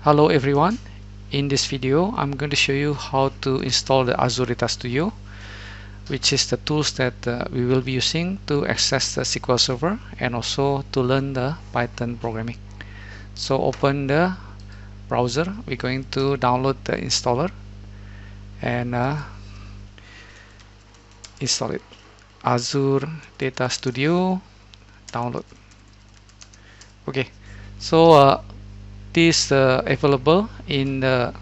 Hello everyone, in this video I'm going to show you how to install the Azure Data Studio, which is the tools that we will be using to access the SQL Server and also to learn the Python programming. So open the browser, we're going to download the installer and install it. Azure Data Studio download. Okay, so this available in the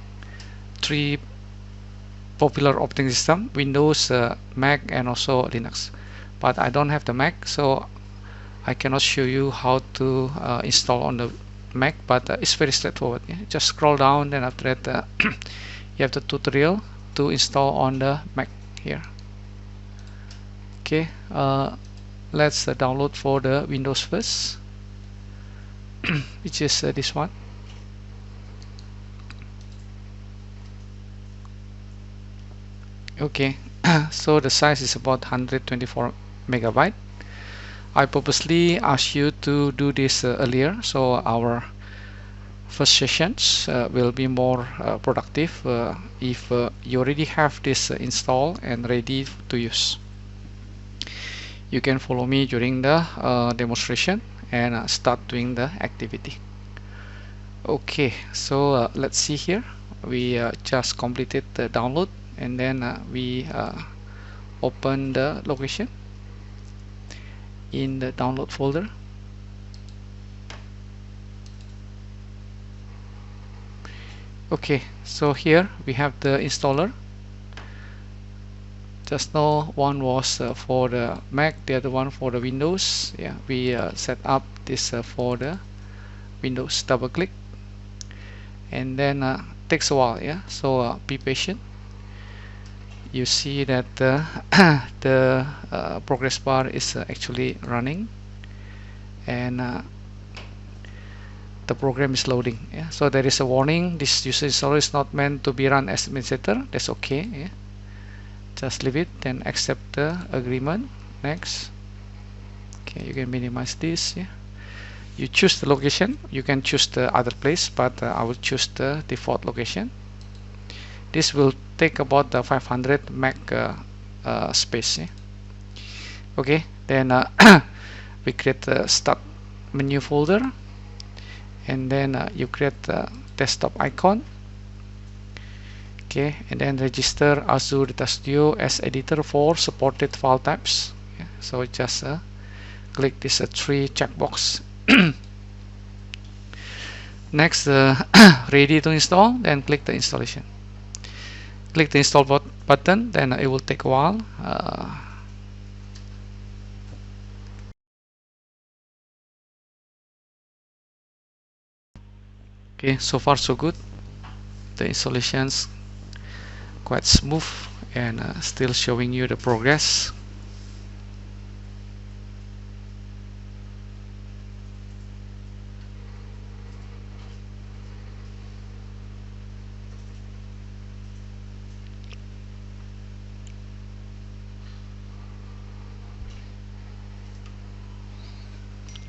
three popular operating system: Windows, Mac, and also Linux. But I don't have the Mac, so I cannot show you how to install on the Mac, but it's very straightforward. Yeah? Just scroll down, then after that you have the tutorial to install on the Mac here. Okay, let's download for the Windows first, which is this one. Okay, so the size is about 124 megabyte. I purposely asked you to do this earlier, so our first sessions will be more productive if you already have this installed and ready to use. You can follow me during the demonstration and start doing the activity. Okay, so let's see here. We just completed the download, and then we open the location in the download folder. Okay, so here we have the installer. Just now one was for the Mac, the other one for the Windows. Yeah, we set up this for the Windows. Double click, and then takes a while. Yeah, so be patient. You see that the progress bar is actually running, and the program is loading. Yeah? So there is a warning: this user installer is not meant to be run as administrator. That's okay. Yeah? Just leave it, then accept the agreement. Next. Okay, you can minimize this. Yeah? You choose the location. You can choose the other place, but I will choose the default location. This will take about 500 meg space. Yeah? Okay, then we create the start menu folder, and then you create the desktop icon. Okay, and then register Azure Data Studio as editor for supported file types. Yeah? So just click this three checkbox. Next, ready to install, then click the installation. Click the install button, then it will take a while. Okay, so far so good. The installation's quite smooth and still showing you the progress.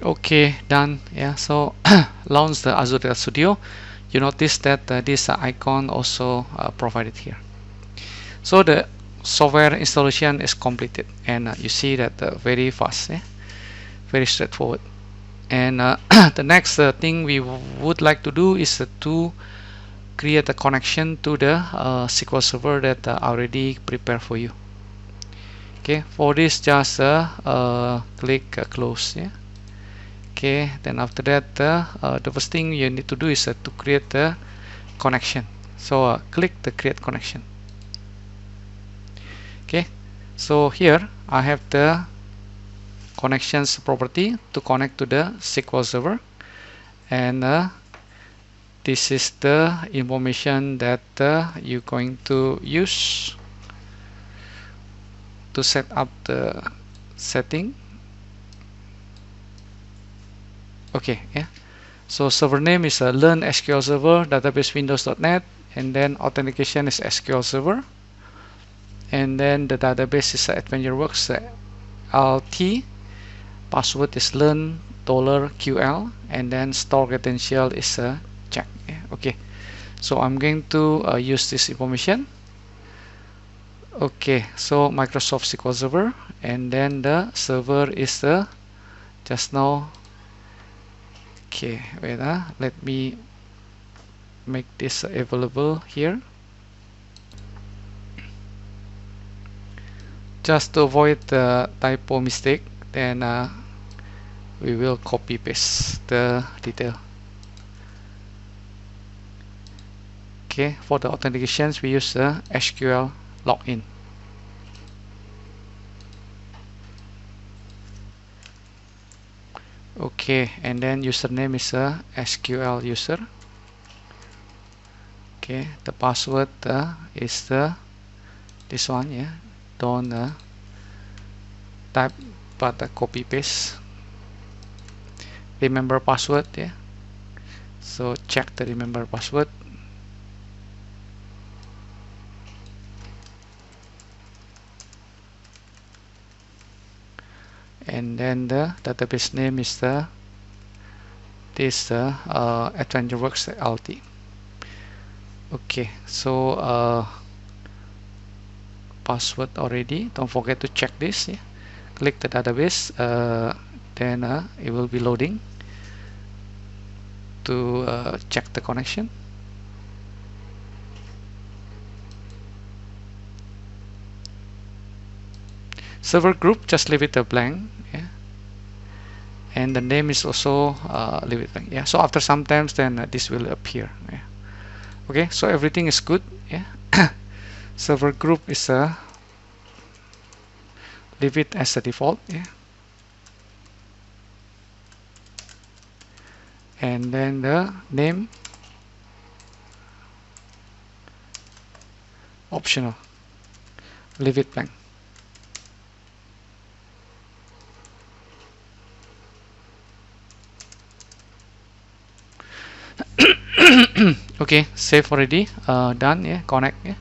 Okay, done. Yeah, so launch the Azure Data Studio. You notice that this icon also provided here. So the software installation is completed, and you see that very fast, very straightforward. And the next thing we would like to do is to create a connection to the SQL Server that I already prepared for you. Okay, for this just click close. Yeah. Okay, then after that the first thing you need to do is to create the connection. So click the create connection. Okay, so here I have the connections property to connect to the SQL Server, and this is the information that you're going to use to set up the setting. Okay, yeah. So server name is learn SQL Server database windows.net, and then authentication is SQL Server, and then the database is AdventureWorks LT. Password is learn $QL, and then store credential is check. Yeah, Okay, so I'm going to use this information. Okay, so Microsoft SQL Server, and then the server is the just now. Okay, wait, let me make this available here. Just to avoid the typo mistake, then we will copy paste the detail. Okay, for the authentications we use the SQL login. Okay, and then username is a SQL user. Okay, the password is this one, yeah. Don't type, but copy paste. Remember password, yeah. So check the remember password. And then the database name is this AdventureWorks LT. Okay, so password already. Don't forget to check this. Yeah. Click the database, then it will be loading to check the connection. Server group, just leave it a blank. Yeah. And the name is also leave it blank. Yeah. So after some times, then this will appear. Yeah. Okay. So everything is good. Yeah. Server group is leave it as a default. Yeah. And then the name optional, leave it blank. Okay, save already, done. Yeah, connect. Yeah.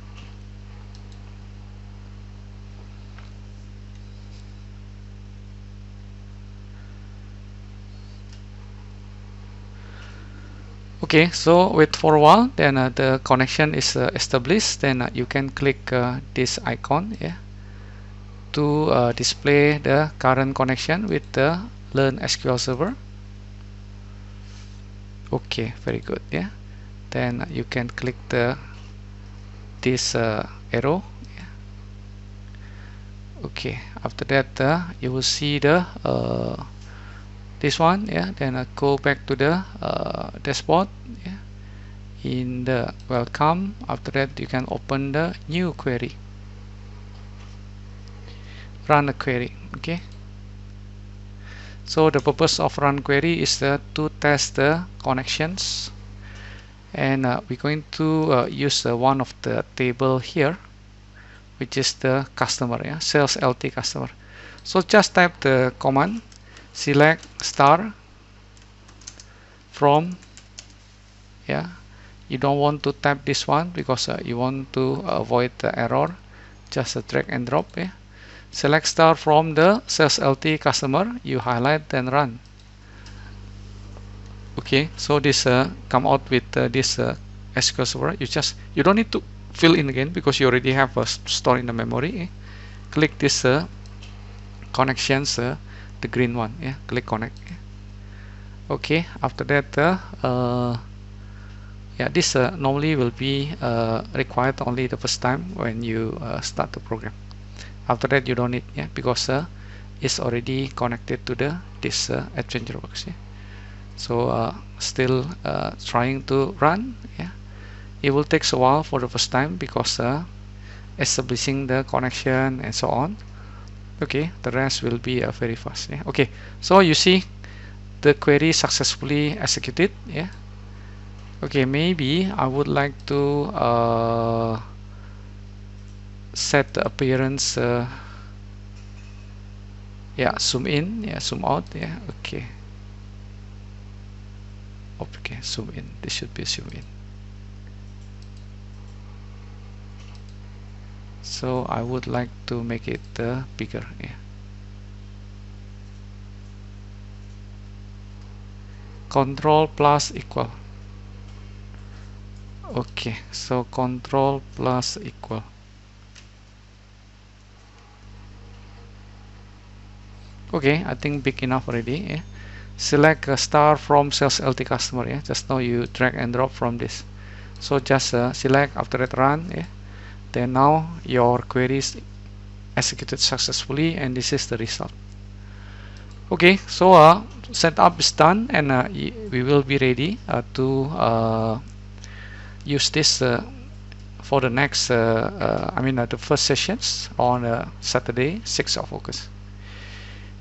Okay, so wait for a while, then the connection is established. Then you can click this icon, yeah, to display the current connection with the Learn SQL Server. Okay, very good. Yeah, then you can click this arrow. Yeah. Okay, after that you will see the this one. Yeah, then go back to the dashboard. Yeah. In the welcome, after that you can open the new query, run a query. Okay, so the purpose of run query is to test the connections, and we're going to use one of the table here, which is the customer, yeah, sales LT customer. So just type the command select star from, yeah, you don't want to type this one because you want to avoid the error. Just drag and drop. Yeah. Select star from the sales LT customer, you highlight and run. Okay, so this come out with this SQL Server. You don't need to fill in again because you already have a store in the memory. Eh? Click this connections, the green one. Yeah, click connect. Okay, after that yeah, this normally will be required only the first time when you start the program. After that you don't need, yeah, because it's already connected to this AdventureWorks. Yeah. So still trying to run. Yeah, it will take a while for the first time because establishing the connection and so on. Okay, the rest will be very fast. Yeah. Okay, so you see the query successfully executed. Yeah. Okay, maybe I would like to set the appearance. Yeah, zoom in. Yeah, zoom out. Yeah. Okay. Okay, zoom in. This should be zoom in. So I would like to make it bigger. Yeah. Control plus equal. Okay, so control plus equal. Okay, I think big enough already. Yeah. Select a star from sales LT customer. Yeah, just now you drag and drop from this. So just select, after that run. Yeah. Then now your query is executed successfully, and this is the result. Okay, so setup is done, and we will be ready to use this for the next the first sessions on Saturday 6th of August.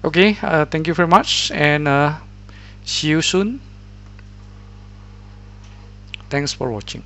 Okay, thank you very much, and see you soon. Thanks for watching.